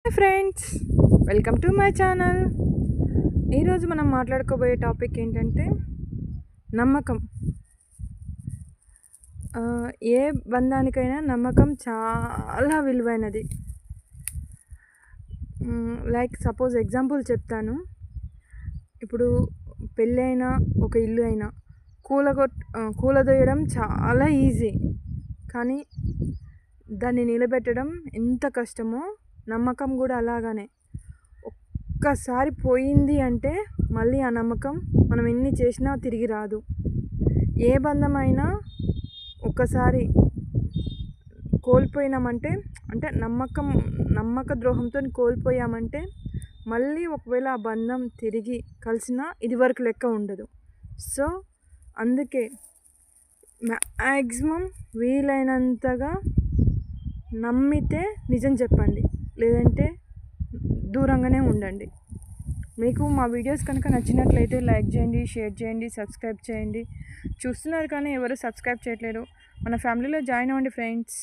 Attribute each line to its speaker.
Speaker 1: Hi friends, welcome to my channel. ఈరోజు మనం మాట్లాడుకోబోయే topic ఏంటంటే నమ్మకం. ఏ బంధానికైనా నమ్మకం చాలా విలువైనది. లైక్ సపోజ్ ఎగ్జాంపుల్ చెప్తాను. ఇప్పుడు పెళ్ళైనా ఒక ఇల్లు అయినా కూలదోయడం చాలా ఈజీ, కానీ దాన్ని నిలబెట్టడం ఎంత కష్టమో నమ్మకం కూడా అలాగనే. ఒక్కసారి పోయింది అంటే మళ్ళీ ఆ నమ్మకం మనం ఎన్ని చేసినా తిరిగి రాదు. ఏ బంధమైనా ఒక్కసారి కోల్పోయినామంటే, అంటే నమ్మక ద్రోహంతో కోల్పోయామంటే మళ్ళీ ఒకవేళ ఆ బంధం తిరిగి కలిసినా ఇది వరకు లెక్క ఉండదు. సో అందుకే మ్యాక్సిమం వీలైనంతగా నమ్మితే నిజం చెప్పండి, లేదంటే దూరంగానే ఉండండి. మీకు మా వీడియోస్ కనుక నచ్చినట్లయితే లైక్ చేయండి, షేర్ చేయండి, సబ్స్క్రైబ్ చేయండి. చూస్తున్నారు కానీ ఎవరు సబ్స్క్రైబ్ చేయట్లేరు. మన ఫ్యామిలీలో జాయిన్ అవ్వండి ఫ్రెండ్స్.